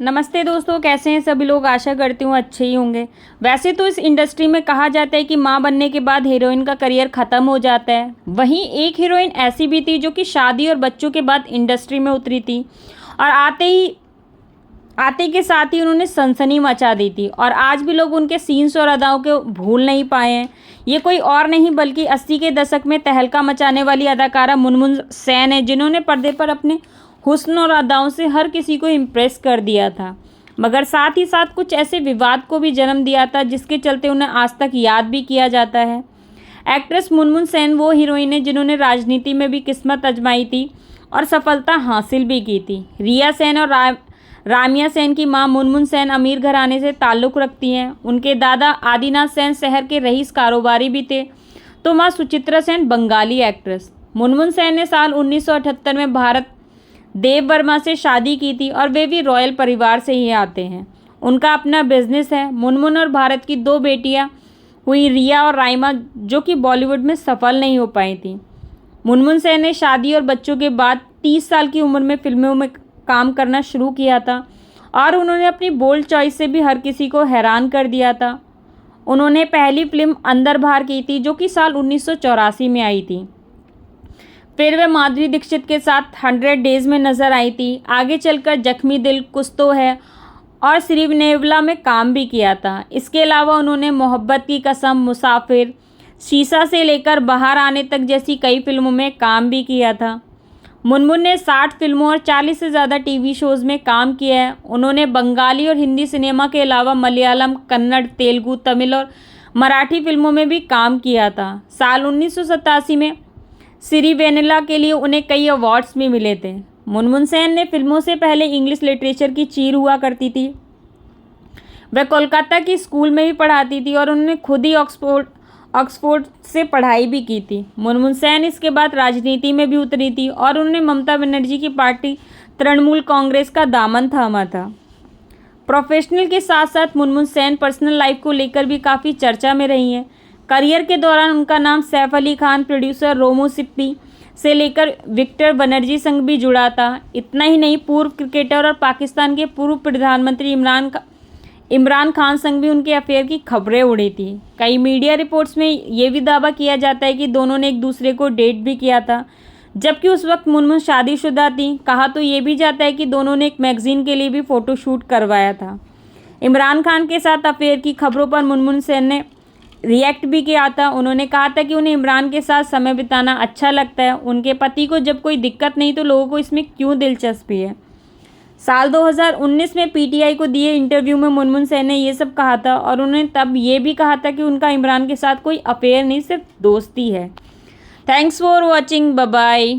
नमस्ते दोस्तों, कैसे हैं सभी लोग। आशा करती हूँ अच्छे ही होंगे। वैसे तो इस इंडस्ट्री में कहा जाता है कि माँ बनने के बाद हीरोइन का करियर ख़त्म हो जाता है। वहीं एक हीरोइन ऐसी भी थी जो कि शादी और बच्चों के बाद इंडस्ट्री में उतरी थी और आते के साथ ही उन्होंने सनसनी मचा दी थी और आज भी लोग उनके सीन्स और अदाओं को भूल नहीं पाए हैं। ये कोई और नहीं बल्कि 80 के दशक में तहलका मचाने वाली अदाकारा मुनमुन सेन है, जिन्होंने पर्दे पर अपने हुस्न और अदाओं से हर किसी को इम्प्रेस कर दिया था, मगर साथ ही साथ कुछ ऐसे विवाद को भी जन्म दिया था जिसके चलते उन्हें आज तक याद भी किया जाता है। एक्ट्रेस मुनमुन सेन वो हीरोइन है जिन्होंने राजनीति में भी किस्मत आजमाई थी और सफलता हासिल भी की थी। रिया सेन और रामिया सेन की मां मुनमुन सेन अमीर घराने से ताल्लुक़ रखती हैं। उनके दादा आदिनाथ सेन शहर के रईस कारोबारी भी थे, तो मां सुचित्रा सेन बंगाली एक्ट्रेस। मुनमुन सेन ने साल 1978 में भारत देव वर्मा से शादी की थी और वे भी रॉयल परिवार से ही आते हैं। उनका अपना बिजनेस है। मुनमुन और भारत की 2 बेटियां हुई, रिया और राइमा, जो कि बॉलीवुड में सफल नहीं हो पाई थी। मुनमुन सेन ने शादी और बच्चों के बाद 30 साल की उम्र में फिल्मों में काम करना शुरू किया था और उन्होंने अपनी बोल्ड चॉइस से भी हर किसी को हैरान कर दिया था। उन्होंने पहली फिल्म अंदर बाहर की थी जो कि साल 1984 में आई थी। फिर वे माधुरी दीक्षित के साथ 100 डेज में नजर आई थी। आगे चलकर जख्मी दिल, कुछ तो है और सिरिवनेवला में काम भी किया था। इसके अलावा उन्होंने मोहब्बत की कसम, मुसाफिर, शीशा से लेकर बाहर आने तक जैसी कई फिल्मों में काम भी किया था। मुनमुन ने 60 फिल्मों और 40 से ज़्यादा टीवी शोज़ में काम किया है। उन्होंने बंगाली और हिंदी सिनेमा के अलावा मलयालम, कन्नड़, तेलुगु, तमिल और मराठी फिल्मों में भी काम किया था। साल 1987 में सिरिवेनेला के लिए उन्हें कई अवार्ड्स भी मिले थे। मुनमुन सेन ने फिल्मों से पहले इंग्लिश लिटरेचर की चीर हुआ करती थी। वह कोलकाता की स्कूल में भी पढ़ाती थी और उन्होंने खुद ही ऑक्सफोर्ड से पढ़ाई भी की थी। मुनमुन सेन इसके बाद राजनीति में भी उतरी थी और उन्होंने ममता बनर्जी की पार्टी तृणमूल कांग्रेस का दामन थामा था। प्रोफेशनल के साथ साथ मुनमुन सेन पर्सनल लाइफ को लेकर भी काफ़ी चर्चा में रही हैं। करियर के दौरान उनका नाम सैफ अली खान, प्रोड्यूसर रोमो सिप्पी से लेकर विक्टर बनर्जी संग भी जुड़ा था। इतना ही नहीं, पूर्व क्रिकेटर और पाकिस्तान के पूर्व प्रधानमंत्री इमरान खान संग भी उनके अफेयर की खबरें उड़ी थी। कई मीडिया रिपोर्ट्स में ये भी दावा किया जाता है कि दोनों ने एक दूसरे को डेट भी किया था, जबकि उस वक्त मुनमुन शादीशुदा थी। कहा तो ये भी जाता है कि दोनों ने एक मैगजीन के लिए भी फ़ोटोशूट करवाया था। इमरान खान के साथ अफेयर की खबरों पर मुनमुन सेन ने रिएक्ट भी किया था। उन्होंने कहा था कि उन्हें इमरान के साथ समय बिताना अच्छा लगता है। उनके पति को जब कोई दिक्कत नहीं तो लोगों को इसमें क्यों दिलचस्पी है। साल 2019 में पीटीआई को दिए इंटरव्यू में मुनमुन सेन ने ये सब कहा था और उन्होंने तब ये भी कहा था कि उनका इमरान के साथ कोई अफेयर नहीं, सिर्फ दोस्ती है। Thanks for watching, bye bye.